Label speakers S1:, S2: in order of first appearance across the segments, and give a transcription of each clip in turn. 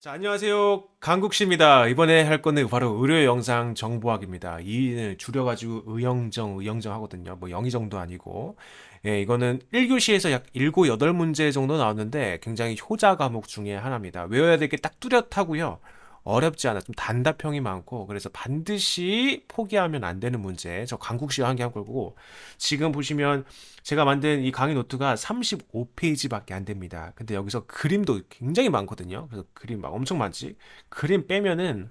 S1: 자, 안녕하세요. 강국씨입니다. 이번에 할 거는 바로 의료 영상 정보학입니다. 이는 줄여가지고 의영정 하거든요. 뭐 영의정도 아니고. 예, 이거는 1교시에서 약 7, 8문제 정도 나왔는데 굉장히 효자 과목 중에 하나입니다. 외워야 될 게 딱 뚜렷하고요. 어렵지 않아. 좀 단답형이 많고 그래서 반드시 포기하면 안 되는 문제. 저 강국씨와 함께 할 거고 지금 보시면 제가 만든 이 강의 노트가 35페이지밖에 안 됩니다. 근데 여기서 그림도 굉장히 많거든요. 그래서 그림 막 엄청 많지. 그림 빼면은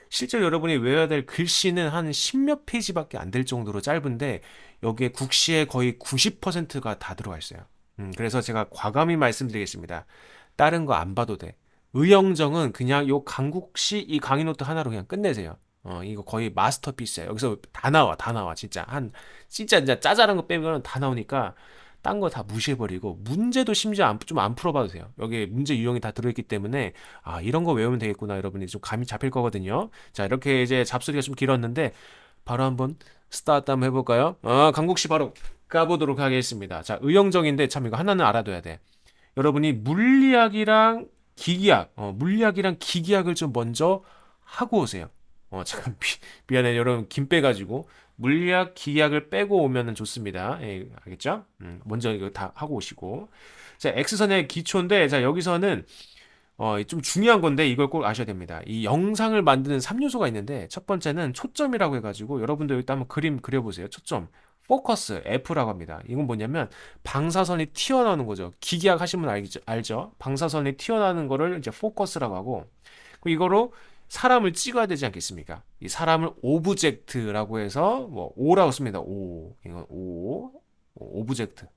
S1: 실제로 여러분이 외워야 될 글씨는 한 10몇 페이지밖에 안 될 정도로 짧은데 여기에 국시의 거의 90%가 다 들어가 있어요. 그래서 제가 과감히 말씀드리겠습니다. 다른 거 안 봐도 돼. 의영정은 그냥 요 강국시 이 강의 노트 하나로 그냥 끝내세요. 이거 거의 마스터피스야. 여기서 다 나와, 다 나와. 진짜 짜잘한 거 빼면 다 나오니까 딴 거 다 무시해버리고 문제도 심지어 좀 안 풀어봐도 돼요. 여기 문제 유형이 다 들어있기 때문에 아 이런 거 외우면 되겠구나 여러분이 좀 감이 잡힐 거거든요. 자 이렇게 이제 잡소리가 좀 길었는데 바로 한번 스타트 한번 해볼까요? 강국시 바로 가보도록 하겠습니다. 자 의형정인데 참 이거 하나는 알아둬야 돼. 여러분이 물리학이랑 기기학을 좀 먼저 하고 오세요. 잠깐 미안해 여러분 김 빼가지고 물리학, 기기학을 빼고 오면은 좋습니다. 예, 알겠죠? 먼저 이거 다 하고 오시고 자 X선의 기초인데 자 여기서는 좀 중요한 건데 이걸 꼭 아셔야 됩니다. 이 영상을 만드는 3요소가 있는데 첫 번째는 초점이라고 해가지고 여러분들 일단 한번 그림 그려보세요. 초점. 포커스 F라고 합니다. 이건 뭐냐면 방사선이 튀어나오는 거죠. 기계학 하시면 알죠? 방사선이 튀어나오는 거를 이제 포커스라고 하고 그리고 이거로 사람을 찍어야 되지 않겠습니까? 이 사람을 오브젝트라고 해서 뭐 O라고 씁니다. 이건 오브젝트.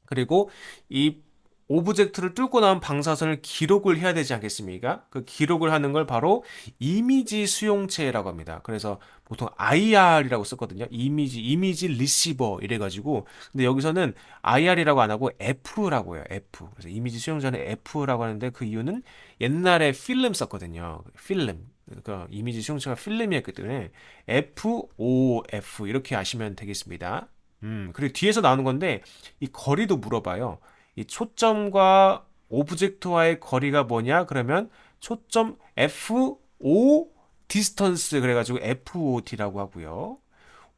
S1: 그리고 이 오브젝트를 뚫고 나온 방사선을 기록을 해야 되지 않겠습니까? 그 기록을 하는 걸 바로 이미지 수용체라고 합니다. 그래서 보통 IR이라고 썼거든요. 이미지 리시버 이래가지고. 근데 여기서는 IR이라고 안 하고 F라고 해요. F. 그래서 이미지 수용자는 F라고 하는데 그 이유는 옛날에 필름 썼거든요. 필름. 그러니까 이미지 수용체가 필름이었기 때문에 FOF 이렇게 아시면 되겠습니다. 그리고 뒤에서 나오는 건데 이 거리도 물어봐요. 이 초점과 오브젝트와의 거리가 뭐냐? 그러면 초점 FO 디스턴스 그래가지고 FOT라고 하고요.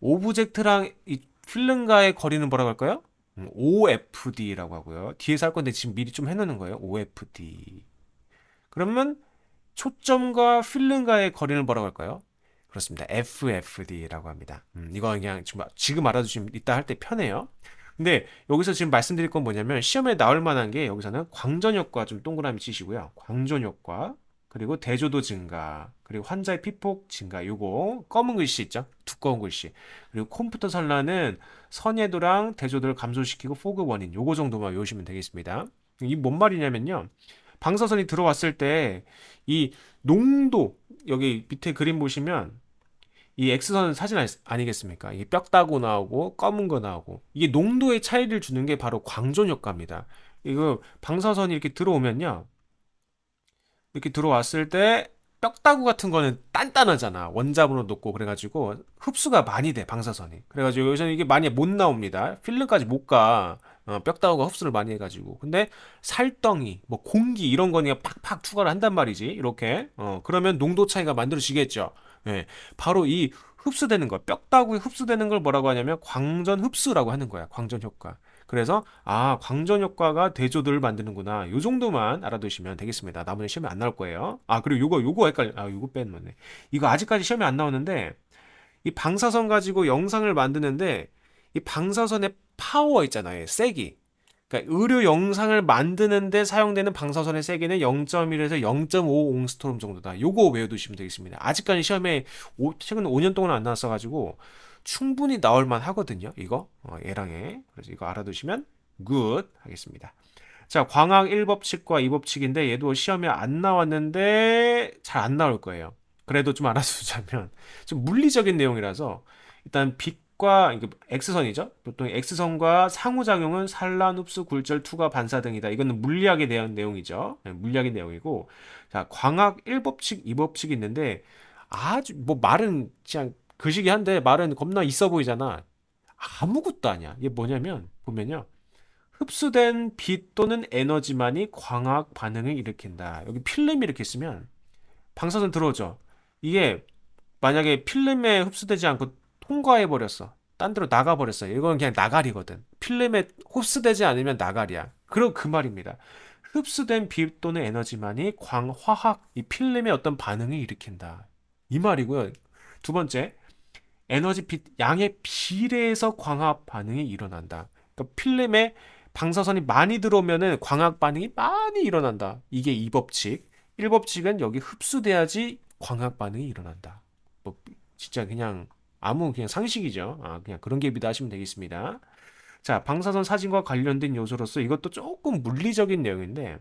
S1: 오브젝트랑 이 필름과의 거리는 뭐라고 할까요? OFD라고 하고요. 뒤에서 할 건데 지금 미리 좀 해놓는 거예요. OFD. 그러면 초점과 필름과의 거리는 뭐라고 할까요? 그렇습니다. FFD라고 합니다. 이거 그냥 지금 알아두시면 이따 할 때 편해요. 근데 여기서 지금 말씀드릴 건 뭐냐면 시험에 나올 만한 게 여기서는 광전 효과 좀 동그라미 치시고요. 광전 효과 그리고 대조도 증가 그리고 환자의 피폭 증가 요거 검은 글씨 있죠? 두꺼운 글씨 그리고 컴퓨터 산란은 선예도랑 대조도를 감소시키고 포그 원인 요거 정도만 외우시면 되겠습니다. 이 뭔 말이냐면요. 방사선이 들어왔을 때 이 농도 여기 밑에 그림 보시면 이 X선 사진 아니겠습니까? 이게 뼈 따고 나오고 검은 거 나오고 이게 농도의 차이를 주는 게 바로 광존 효과입니다. 이거 방사선이 이렇게 들어오면요. 이렇게 들어왔을 때 뼈다구 같은 거는 단단하잖아. 원자번호 높고 그래가지고 흡수가 많이 돼 방사선이. 그래가지고 여기서는 이게 많이 못 나옵니다. 필름까지 못 가. 뼈다구가 흡수를 많이 해가지고. 근데 살덩이, 뭐 공기 이런 거니까 팍팍 투과를 한단 말이지. 이렇게. 그러면 농도 차이가 만들어지겠죠. 예. 바로 이 흡수되는 거, 뼈다구에 흡수되는 걸 뭐라고 하냐면 광전 흡수라고 하는 거야. 광전 효과. 그래서 광전 효과가 대조들을 만드는구나. 요 정도만 알아두시면 되겠습니다. 나머지 시험에 안 나올 거예요. 그리고 요거 헷갈려. 요거 빼놓네. 이거 아직까지 시험에 안 나오는데 이 방사선 가지고 영상을 만드는데 이 방사선의 파워 있잖아요. 세기. 그러니까 의료 영상을 만드는데 사용되는 방사선의 세기는 0.1에서 0.5 옹스트롬 정도다. 요거 외워두시면 되겠습니다. 아직까지 시험에 최근 5년 동안 안 나왔어가지고 충분히 나올 만 하거든요. 이거 얘랑에 그래서 이거 알아두시면 굿 하겠습니다. 자 광학 1법칙과 2법칙인데 얘도 시험에 안 나왔는데 잘 안 나올 거예요. 그래도 좀 알아두자면 좀 물리적인 내용이라서 일단 빛과 이게 X선이죠. 보통 X선과 상호작용은 산란, 흡수, 굴절, 투과, 반사 등이다. 이거는 물리학에 대한 내용이죠. 네, 물리학의 내용이고 자 광학 1법칙, 2법칙이 있는데 아주 뭐 말은 그냥 그시기 한데 말은 겁나 있어 보이잖아. 아무것도 아니야. 이게 뭐냐면 보면요. 흡수된 빛 또는 에너지만이 광학 반응을 일으킨다. 여기 필름이 이렇게 있으면 방사선 들어오죠. 이게 만약에 필름에 흡수되지 않고 통과해 버렸어. 딴 데로 나가 버렸어. 이건 그냥 나가리거든. 필름에 흡수되지 않으면 나가리야. 그럼 그 말입니다. 흡수된 빛 또는 에너지만이 광화학 이 필름의 어떤 반응을 일으킨다. 이 말이고요. 두 번째, 에너지 빛 양의 비례해서 광학 반응이 일어난다. 그러니까 필름에 방사선이 많이 들어오면은 광학 반응이 많이 일어난다. 이게 이 법칙. 1법칙은 여기 흡수돼야지 광학 반응이 일어난다. 뭐 진짜 그냥 아무 그냥 상식이죠. 그냥 그런 게 믿으시면 되겠습니다. 자, 방사선 사진과 관련된 요소로서 이것도 조금 물리적인 내용인데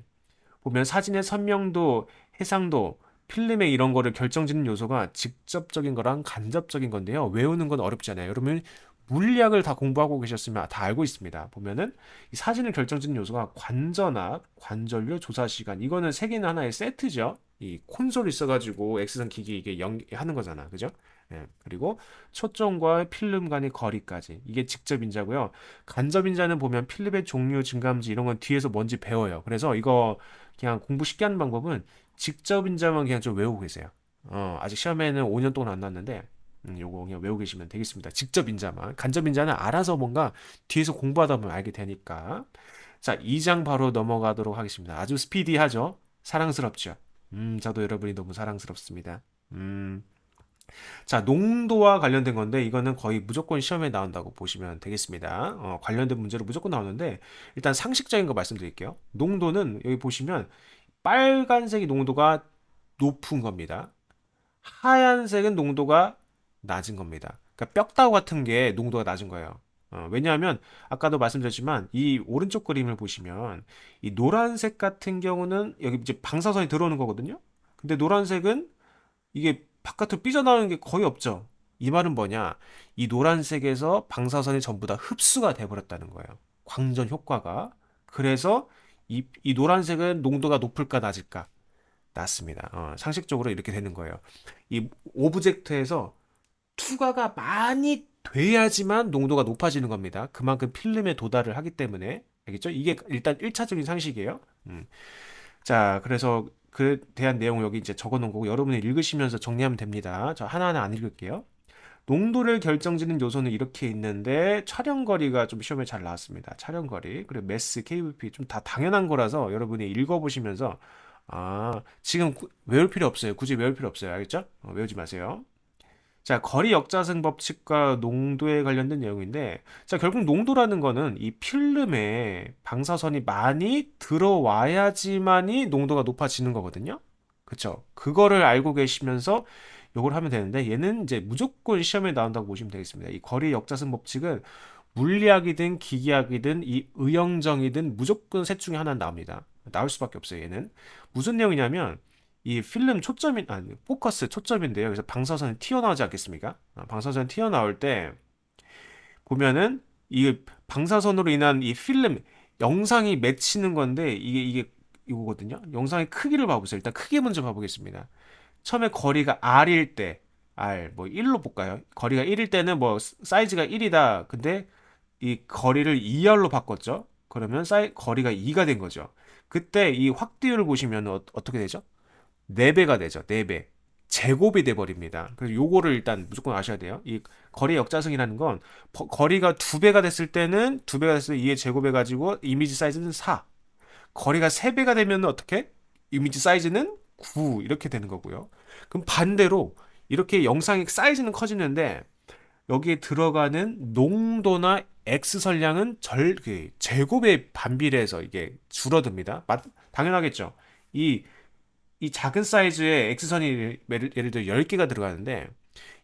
S1: 보면 사진의 선명도, 해상도, 필름의 이런 거를 결정짓는 요소가 직접적인 거랑 간접적인 건데요. 외우는 건 어렵지 않아요. 여러분 물리학을 다 공부하고 계셨으면 다 알고 있습니다. 보면은 이 사진을 결정짓는 요소가 관전압, 관전료, 조사 시간. 이거는 세 개는 하나의 세트죠. 이 콘솔이 있어가지고 엑스선 기기 이게 하는 거잖아, 그죠? 예, 그리고 초점과 필름 간의 거리까지 이게 직접 인자고요. 간접 인자는 보면 필름의 종류, 증감지 이런 건 뒤에서 뭔지 배워요. 그래서 이거 그냥 공부 쉽게 하는 방법은 직접 인자만 그냥 좀 외우고 계세요. 아직 시험에는 5년 동안 안 났는데 요거 그냥 외우고 계시면 되겠습니다. 직접 인자만. 간접 인자는 알아서 뭔가 뒤에서 공부하다 보면 알게 되니까. 자, 2장 바로 넘어가도록 하겠습니다. 아주 스피디하죠? 사랑스럽죠? 저도 여러분이 너무 사랑스럽습니다. 자, 농도와 관련된 건데 이거는 거의 무조건 시험에 나온다고 보시면 되겠습니다. 관련된 문제로 무조건 나오는데 일단 상식적인 거 말씀드릴게요. 농도는 여기 보시면 빨간색이 농도가 높은 겁니다. 하얀색은 농도가 낮은 겁니다. 그러니까 뼈다구 같은 게 농도가 낮은 거예요. 왜냐하면 아까도 말씀드렸지만 이 오른쪽 그림을 보시면 이 노란색 같은 경우는 여기 이제 방사선이 들어오는 거거든요. 근데 노란색은 이게 바깥으로 삐져나오는 게 거의 없죠. 이 말은 뭐냐? 이 노란색에서 방사선이 전부 다 흡수가 돼버렸다는 거예요. 광전 효과가. 그래서 이 노란색은 농도가 높을까 낮을까? 낮습니다. 상식적으로 이렇게 되는 거예요. 이 오브젝트에서 투과가 많이 돼야지만 농도가 높아지는 겁니다. 그만큼 필름에 도달을 하기 때문에. 알겠죠? 이게 일단 1차적인 상식이에요. 자, 그래서 그 대한 내용 여기 이제 적어 놓은 거고 여러분이 읽으시면서 정리하면 됩니다. 저 하나하나 안 읽을게요. 농도를 결정짓는 요소는 이렇게 있는데 촬영거리가 좀 시험에 잘 나왔습니다. 촬영거리 그리고 매스, KVP 좀 다 당연한 거라서 여러분이 읽어보시면서 지금 외울 필요 없어요. 굳이 외울 필요 없어요. 알겠죠? 외우지 마세요. 자, 거리 역자승 법칙과 농도에 관련된 내용인데, 자, 결국 농도라는 거는 이 필름에 방사선이 많이 들어와야지만이 농도가 높아지는 거거든요. 그쵸? 그거를 알고 계시면서 요걸 하면 되는데, 얘는 이제 무조건 시험에 나온다고 보시면 되겠습니다. 이 거리 역자승 법칙은 물리학이든 기계학이든 이 의형정이든 무조건 셋 중에 하나는 나옵니다. 나올 수밖에 없어요, 얘는. 무슨 내용이냐면, 이 필름 초점이 아니 포커스 초점인데요. 그래서 방사선이 튀어나오지 않겠습니까? 방사선이 튀어나올 때 보면은 이 방사선으로 인한 이 필름 영상이 맺히는 건데 이게 이거거든요. 영상의 크기를 봐보세요. 일단 크기 먼저 봐보겠습니다. 처음에 거리가 R일 때 R 뭐 1로 볼까요? 거리가 1일 때는 뭐 사이즈가 1이다. 근데 이 거리를 2R로 바꿨죠. 그러면 거리가 2가 된 거죠. 그때 이 확대율을 보시면 어떻게 되죠? 4배가 되죠. 4배. 제곱이 돼 버립니다. 그래서 요거를 일단 무조건 아셔야 돼요. 이 거리 역자승이라는 건 거리가 2배가 됐을 때는 2배가 됐을 때 2의 제곱해 가지고 이미지 사이즈는 4. 거리가 3배가 되면 어떻게? 이미지 사이즈는 9 이렇게 되는 거고요. 그럼 반대로 이렇게 영상의 사이즈는 커지는데 여기에 들어가는 농도나 X 선량은 제곱의 반비례해서 이게 줄어듭니다. 당연하겠죠. 이 작은 사이즈의 X선이 예를 들어 10개가 들어가는데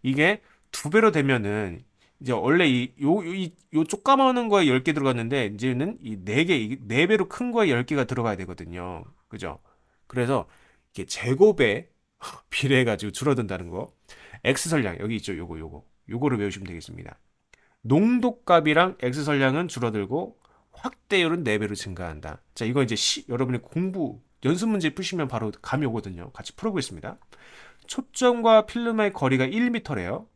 S1: 이게 2배로 되면은 이제 원래 요 쪼까마한 거에 10개 들어갔는데 이제는 이 4개, 4배로 큰 거에 10개가 들어가야 되거든요. 그죠? 그래서 이게 제곱에 비례해 가지고 줄어든다는 거. X 선량 여기 있죠. 요거를 외우시면 되겠습니다. 농도값이랑 X 선량은 줄어들고 확대율은 4배로 증가한다. 자, 이거 이제 여러분이 공부 연습 문제 푸시면 바로 감이 오거든요. 같이 풀어보겠습니다. 초점과 필름의 거리가 1m래요.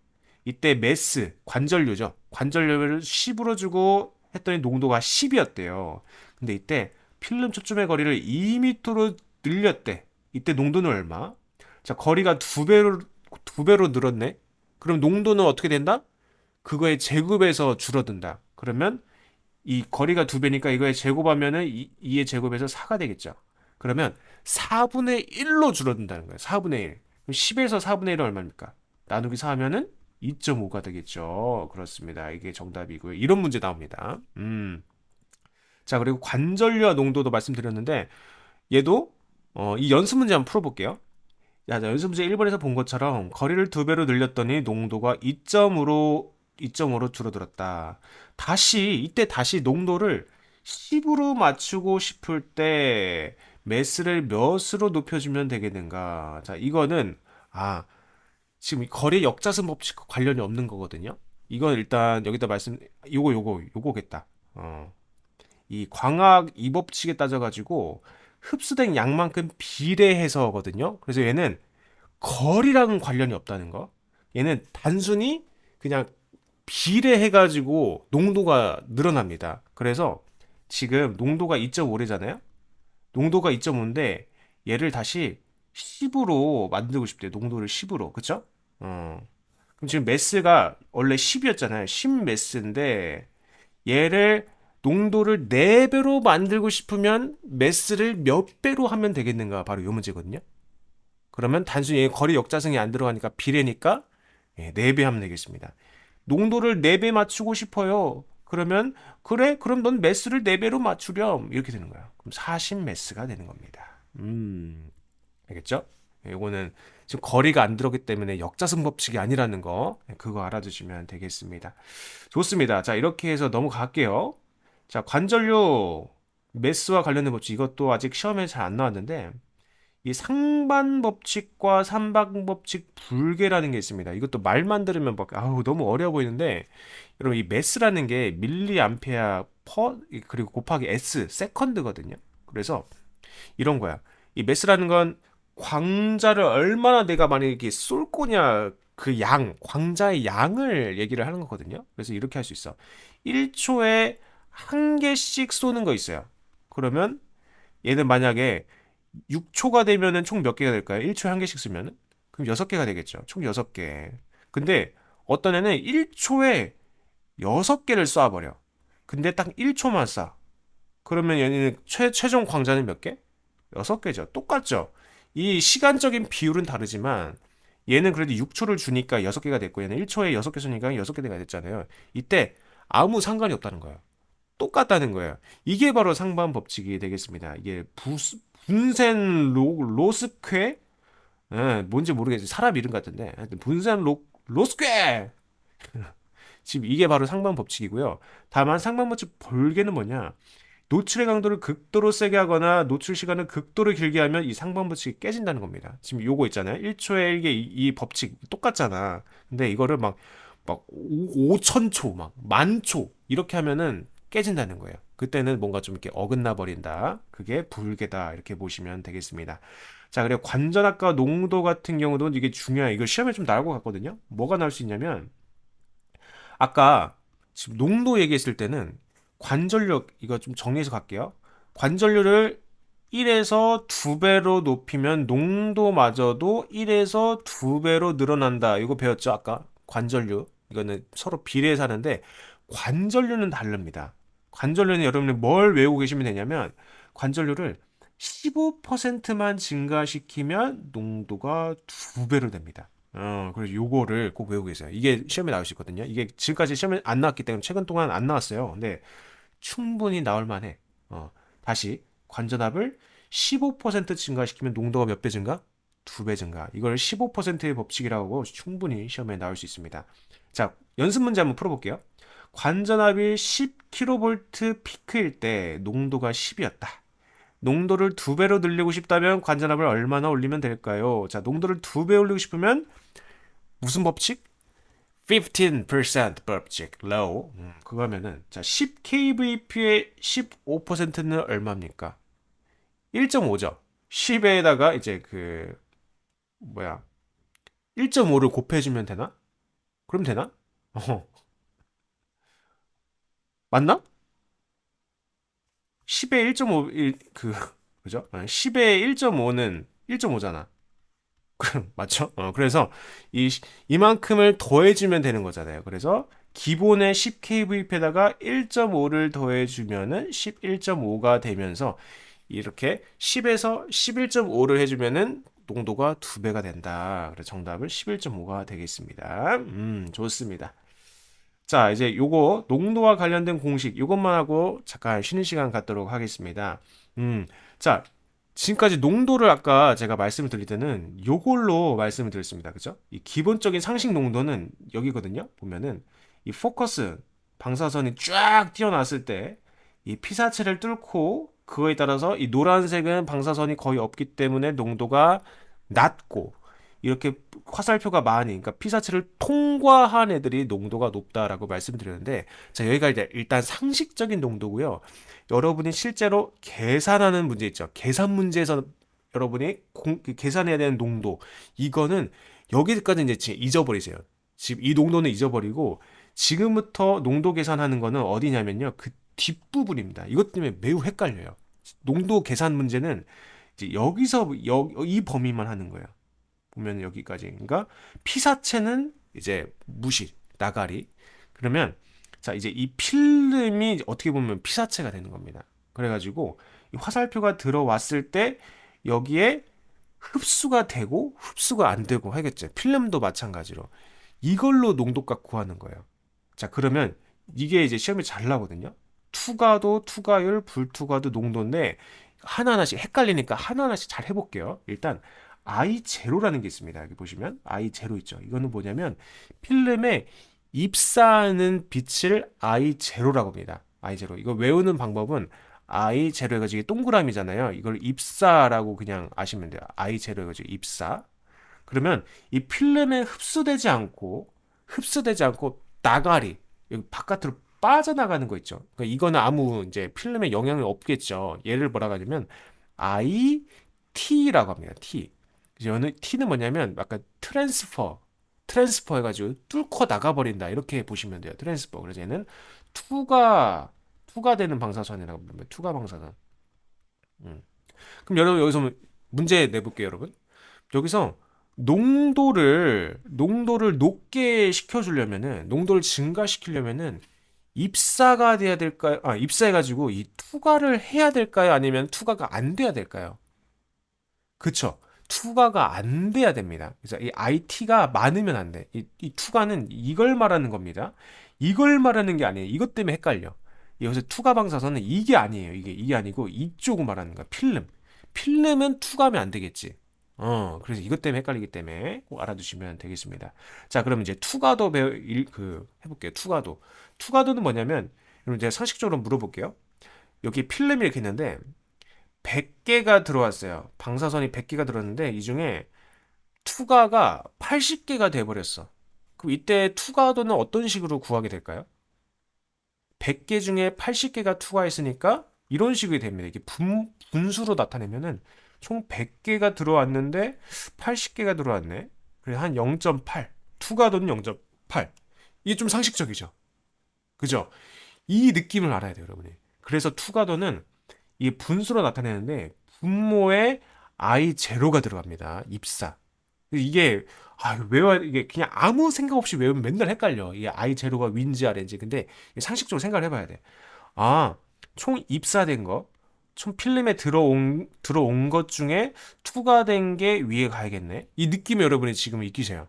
S1: 이때 매스, 관절료죠. 관절료를 10으로 주고 했더니 농도가 10이었대요. 근데 이때 필름 초점의 거리를 2m로 늘렸대. 이때 농도는 얼마? 자, 거리가 두 배로 늘었네. 그럼 농도는 어떻게 된다? 그거의 제곱에서 줄어든다. 그러면 이 거리가 두 배니까 이거의 제곱하면은 2의 제곱에서 4가 되겠죠. 그러면 4분의 1로 줄어든다는 거예요. 4분의 1. 그럼 10에서 4분의 1은 얼마입니까? 나누기 4 하면은 2.5가 되겠죠. 그렇습니다. 이게 정답이고요. 이런 문제 나옵니다. 자, 그리고 관절류와 농도도 말씀드렸는데 얘도 이 연습 문제 한번 풀어볼게요. 자, 연습 문제 1번에서 본 것처럼 거리를 두 배로 늘렸더니 농도가 2.5로 줄어들었다. 이때 다시 농도를 10으로 맞추고 싶을 때 매스를 몇으로 높여주면 되겠는가? 자, 이거는 아, 지금 이 거리 역자승 법칙과 관련이 없는 거거든요. 이건 일단 여기다 요거겠다. 이 광학 이 법칙에 따져가지고 흡수된 양만큼 비례해서거든요. 그래서 얘는 거리랑은 관련이 없다는 거. 얘는 단순히 그냥 비례해가지고 농도가 늘어납니다. 그래서 지금 농도가 2.5래잖아요. 농도가 2.5인데 얘를 다시 10으로 만들고 싶대요. 농도를 10으로. 그쵸? 그럼 지금 매스가 원래 10이었잖아요. 10 매스인데 얘를 농도를 4배로 만들고 싶으면 매스를 몇 배로 하면 되겠는가? 바로 이 문제거든요. 그러면 단순히 거리 역자승이 안 들어가니까 비례니까 4배 하면 되겠습니다. 농도를 4배 맞추고 싶어요. 그러면 그래? 그럼 넌 매스를 4배로 맞추렴. 이렇게 되는 거야. 그럼 40 매스가 되는 겁니다. 알겠죠? 요거는 지금 거리가 안 들어오기 때문에 역자승 법칙이 아니라는 거 그거 알아두시면 되겠습니다. 좋습니다. 자, 이렇게 해서 넘어갈게요. 자, 관절료 매스와 관련된 법칙 이것도 아직 시험에 잘 안 나왔는데 이 상반 법칙과 삼방 법칙 불계라는 게 있습니다. 이것도 말만 들으면 막 아우 너무 어려워 보이는데 여러분 이 매스라는 게 밀리 암페어 퍼 그리고 곱하기 s 세컨드거든요. 그래서 이런 거야. 이 매스라는 건 광자를 얼마나 내가 만약에 쏠 거냐 그 광자의 양을 얘기를 하는 거거든요. 그래서 이렇게 할 수 있어. 1초에 한 개씩 쏘는 거 있어요. 그러면 얘는 만약에 6초가 되면은 총 몇 개가 될까요? 1초에 한 개씩 쓰면은? 그럼 6개가 되겠죠. 총 6개. 근데 어떤 애는 1초에 6개를 쏴버려. 근데 딱 1초만 쏴. 그러면 얘는 최종 광자는 몇 개? 6개죠. 똑같죠. 이 시간적인 비율은 다르지만 얘는 그래도 6초를 주니까 6개가 됐고 얘는 1초에 6개 쏘니까 6개가 됐잖아요. 이때 아무 상관이 없다는 거예요. 똑같다는 거예요. 이게 바로 상반 법칙이 되겠습니다. 이게 분센 로스퀘? 뭔지 모르겠어요. 사람 이름 같은데. 하여튼 분센 로스퀘! 지금 이게 바로 상반 법칙이고요. 다만 상반 법칙 벌개는 뭐냐? 노출의 강도를 극도로 세게 하거나 노출 시간을 극도로 길게 하면 이 상반 법칙이 깨진다는 겁니다. 지금 요거 있잖아요. 1초에 이게 이 법칙 똑같잖아. 근데 이거를 막 5천 초, 막 10,000초 이렇게 하면은 깨진다는 거예요. 그때는 뭔가 좀 이렇게 어긋나 버린다. 그게 불개다. 이렇게 보시면 되겠습니다. 자, 그리고 관전압과 농도 같은 경우도 이게 중요해요. 이거 시험에 좀 나올 것 같거든요. 뭐가 나올 수 있냐면 아까 지금 농도 얘기했을 때는 관전력 이거 좀 정리해서 갈게요. 관전료를 1에서 2배로 높이면 농도마저도 1에서 2배로 늘어난다. 이거 배웠죠? 아까 관전류. 이거는 서로 비례해서 하는데 관전류는 다릅니다. 관전류는 여러분이 뭘 외우고 계시면 되냐면 관전류를 15%만 증가시키면 농도가 2배로 됩니다. 그래서 요거를 꼭 외우고 계세요. 이게 시험에 나올 수 있거든요. 이게 지금까지 시험에 안 나왔기 때문에 최근 동안 안 나왔어요. 근데 충분히 나올 만해. 다시 관전압을 15% 증가시키면 농도가 몇 배 증가? 2배 증가. 이걸 15%의 법칙이라고 충분히 시험에 나올 수 있습니다. 자, 연습 문제 한번 풀어볼게요. 관전압이 10kV 피크일 때 농도가 10이었다. 농도를 2배로 늘리고 싶다면 관전압을 얼마나 올리면 될까요? 자, 농도를 2배 올리고 싶으면 무슨 법칙? 15% 법칙, low. 그거면은, 자, 10kVp의 15%는 얼마입니까? 1.5죠. 10에다가 이제 뭐야, 1.5를 곱해주면 되나? 그럼 되나? 어, 맞나? 10의 1.5, 그죠? 10의 1.5는 1.5잖아. 맞죠? 그래서 이만큼을 더해주면 되는 거잖아요. 그래서 기본의 10kVp에다가 1.5를 더해주면은 11.5가 되면서 이렇게 10에서 11.5를 해주면은 농도가 2배가 된다. 그래서 정답은 11.5가 되겠습니다. 좋습니다. 자, 이제 요거 농도와 관련된 공식 요것만 하고 잠깐 쉬는 시간 갖도록 하겠습니다. 음, 자, 지금까지 농도를 아까 제가 말씀을 드릴 때는 요걸로 말씀을 드렸습니다. 그죠? 이 기본적인 상식 농도는 여기거든요. 보면은 이 포커스 방사선이 쫙 튀어나왔을 때 이 피사체를 뚫고 그거에 따라서 이 노란색은 방사선이 거의 없기 때문에 농도가 낮고 이렇게 화살표가 많이, 그러니까 피사체를 통과한 애들이 농도가 높다라고 말씀드렸는데, 자, 여기가 이제 일단 상식적인 농도고요. 여러분이 실제로 계산하는 문제 있죠. 계산 문제에서 여러분이 계산해야 되는 농도, 이거는 여기까지 이제 잊어버리세요. 지금 이 농도는 잊어버리고, 지금부터 농도 계산하는 거는 어디냐면요. 그 뒷부분입니다. 이것 때문에 매우 헷갈려요. 농도 계산 문제는 이제 여기서 이 범위만 하는 거예요. 보면 여기까지. 그러니까 피사체는 이제 무시, 나가리. 그러면 자, 이제 이 필름이 어떻게 보면 피사체가 되는 겁니다. 그래가지고 이 화살표가 들어왔을 때 여기에 흡수가 되고 흡수가 안 되고 하겠죠. 필름도 마찬가지로. 이걸로 농도값 구하는 거예요. 자, 그러면 이게 이제 시험에 잘 나거든요. 투과도, 투과율, 불투과도 농도인데 하나하나씩 헷갈리니까 하나하나씩 잘 해볼게요. 일단 I0라는 게 있습니다. 여기 보시면 I0 있죠. 이거는 뭐냐면 필름에 입사하는 빛을 I0라고 합니다. I0. 이거 외우는 방법은 I0 해가지고 이게 동그라미잖아요. 이걸 입사라고 그냥 아시면 돼요. I0 해가지고 입사. 그러면 이 필름에 흡수되지 않고 나가리 여기 바깥으로 빠져나가는 거 있죠. 그러니까 이거는 아무 이제 필름에 영향이 없겠죠. 얘를 뭐라고 하냐면 IT라고 합니다. T. 이거는 T는 뭐냐면 아까 트랜스퍼 해가지고 뚫고 나가버린다 이렇게 보시면 돼요. 트랜스퍼. 그래서 얘는 투과되는 방사선이라고 부르면 투과 방사선. 음. 그럼 여러분 여기서 문제 내볼게요, 여러분. 여기서 농도를 높게 시켜주려면은 농도를 증가시키려면은 입사가 돼야 될까요? 입사해가지고 이 투과를 해야 될까요? 아니면 투과가 안 돼야 될까요? 그쵸? 투과가 안 돼야 됩니다. 그래서 이 IT가 많으면 안 돼. 이 투과는 이걸 말하는 겁니다. 이걸 말하는 게 아니에요. 이것 때문에 헷갈려. 여기서 투과 방사선은 이게 아니에요. 이게 아니고 이쪽을 말하는 거야. 필름. 필름은 투과하면 안 되겠지. 그래서 이것 때문에 헷갈리기 때문에 꼭 알아두시면 되겠습니다. 자, 그럼 이제 투과도 해볼게요. 투과도는 뭐냐면, 여러분 제가 상식적으로 물어볼게요. 여기 필름이 이렇게 있는데, 100개가 들어왔어요. 방사선이 100개가 들어왔는데, 이 중에 투과가 80개가 돼버렸어. 그럼 이때 투과도는 어떤 식으로 구하게 될까요? 100개 중에 80개가 투과했으니까, 이런 식이 됩니다. 이게 분수로 나타내면은, 총 100개가 들어왔는데 80개가 들어왔네. 그래서 한 0.8. 투과도는 0.8. 이게 좀 상식적이죠. 그죠? 이 느낌을 알아야 돼요, 여러분이. 그래서 투과도는 이 분수로 나타내는데 분모에 I0가 들어갑니다. 입사. 이게 이게 그냥 아무 생각 없이 외우면 맨날 헷갈려. 이게 I0가 윈지 아래인지. 근데 상식적으로 생각을 해봐야 돼. 총 입사된 거, 총 필름에 들어온 것 중에 투과된 게 위에 가야겠네. 이 느낌 여러분이 지금 익히세요.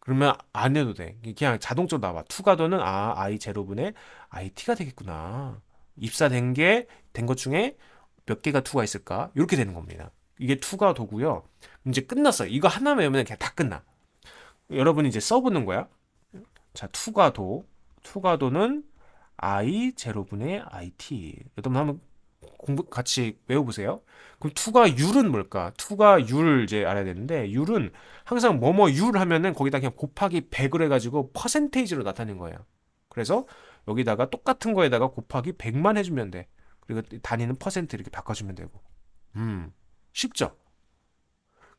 S1: 그러면 안 해도 돼. 그냥 자동적으로 나와. 투과도는 I 제로분의 IT가 되겠구나. 입사된 된 것 중에 몇 개가 투과했을까? 이렇게 되는 겁니다. 이게 투과도고요. 이제 끝났어요. 이거 하나만 외우면 그냥 다 끝나. 여러분이 이제 써보는 거야. 자, 투과도는 I 제로분의 IT. 여러분 한번 공부 같이 외워보세요. 그럼 투과율은 뭘까? 투과율 이제 알아야 되는데 율은 항상 뭐뭐율 하면은 거기다 그냥 곱하기 100을 해가지고 퍼센테이지로 나타내는 거예요. 그래서 여기다가 똑같은 거에다가 곱하기 100만 해주면 돼. 그리고 단위는 퍼센트 이렇게 바꿔주면 되고. 쉽죠?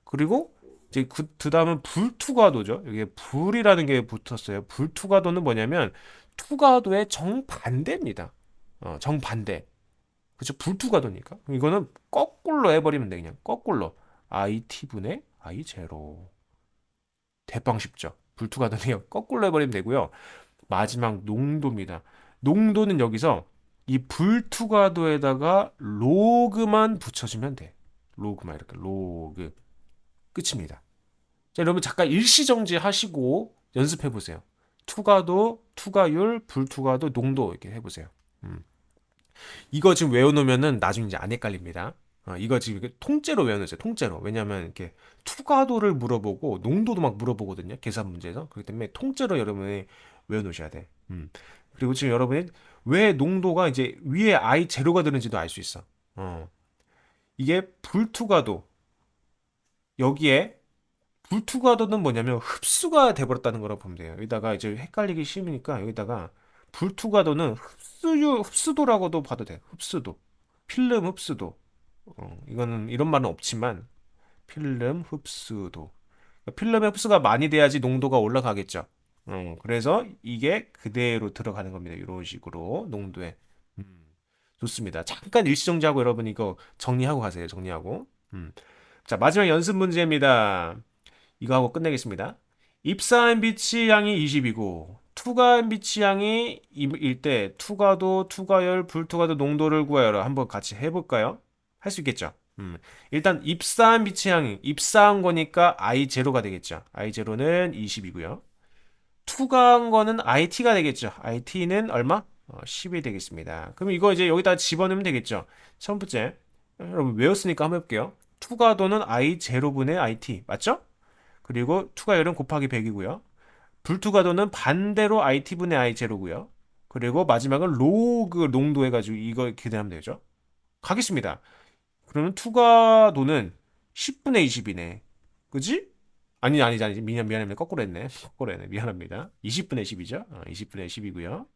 S1: 그리고 이제 그 다음은 불투과도죠. 여기에 불이라는 게 붙었어요. 불투과도는 뭐냐면 투과도의 정반대입니다. 정반대. 그죠? 불투가도니까. 이거는 거꾸로 해버리면 돼. 그냥 거꾸로. IT분의 I 제로. 대빵 쉽죠? 불투가도니까 거꾸로 해버리면 되고요. 마지막 농도입니다. 농도는 여기서 이 불투가도에다가 로그만 붙여주면 돼. 로그만 이렇게 로그. 끝입니다. 자, 여러분 잠깐 일시정지 하시고 연습해 보세요. 투가도, 투가율, 불투가도, 농도 이렇게 해보세요. 음. 이거 지금 외워놓으면은 나중에 이제 안 헷갈립니다. 이거 지금 통째로 외워놓으세요. 통째로. 왜냐면 이렇게 투가도를 물어보고 농도도 막 물어보거든요. 계산 문제에서. 그렇기 때문에 통째로 여러분이 외워놓으셔야 돼. 그리고 지금 여러분이 왜 농도가 이제 위에 I 제로가 되는지도 알 수 있어. 이게 불투가도 여기에 불투가도는 뭐냐면 흡수가 돼버렸다는 거라고 보면 돼요. 여기다가 이제 헷갈리기 쉬우니까 여기다가 불투가도는 흡수도라고도 봐도 돼. 흡수도. 필름 흡수도. 이거는 이런 말은 없지만 필름 흡수도. 필름의 흡수가 많이 돼야지 농도가 올라가겠죠. 그래서 이게 그대로 들어가는 겁니다. 이런 식으로 농도에. 음, 좋습니다. 잠깐 일시정지하고 여러분 이거 정리하고 가세요. 정리하고. 자, 마지막 연습 문제입니다. 이거 하고 끝내겠습니다. 입사한 빛이 양이 20이고 투과한 빛이 양이 1일 때 투과도, 투과열, 불투과도 농도를 구하여라. 한번 같이 해볼까요? 할 수 있겠죠? 일단 입사한 빛의 양이 입사한 거니까 I0가 되겠죠. I0는 20이고요. 투과한 거는 IT가 되겠죠. IT는 얼마? 10이 되겠습니다. 그럼 이거 이제 여기다 집어넣으면 되겠죠. 첫 번째, 여러분 외웠으니까 한번 해볼게요. 투과도는 I0분의 IT 맞죠? 그리고 투과율은 곱하기 100이고요. 불투과도는 반대로 IT분의 I0고요. 그리고 마지막은 로그 농도 해가지고 이거 기대하면 되죠. 가겠습니다. 그러면 투과도는 10분의 20이네. 그지? 아니지. 미안합니다. 거꾸로 했네. 거꾸로 했네. 미안합니다. 20분의 10이죠. 20분의 10이고요.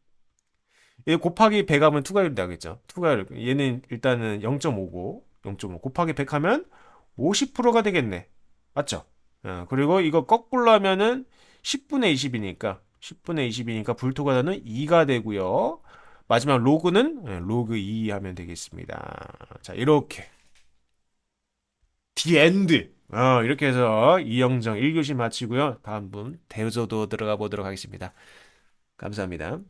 S1: 얘 곱하기 100 하면 투과율이 나겠죠. 투과율. 얘는 일단은 0.5고, 0.5 곱하기 100 하면 50%가 되겠네. 맞죠? 그리고 이거 거꾸로 하면은 10분의 20이니까 10분의 20이니까 불토가다는 2가 되고요. 마지막 로그는 로그 2 하면 되겠습니다. 자, 이렇게 디 엔드. 이렇게 해서 이영정 1교시 마치고요. 다음 분 대저도 들어가 보도록 하겠습니다. 감사합니다.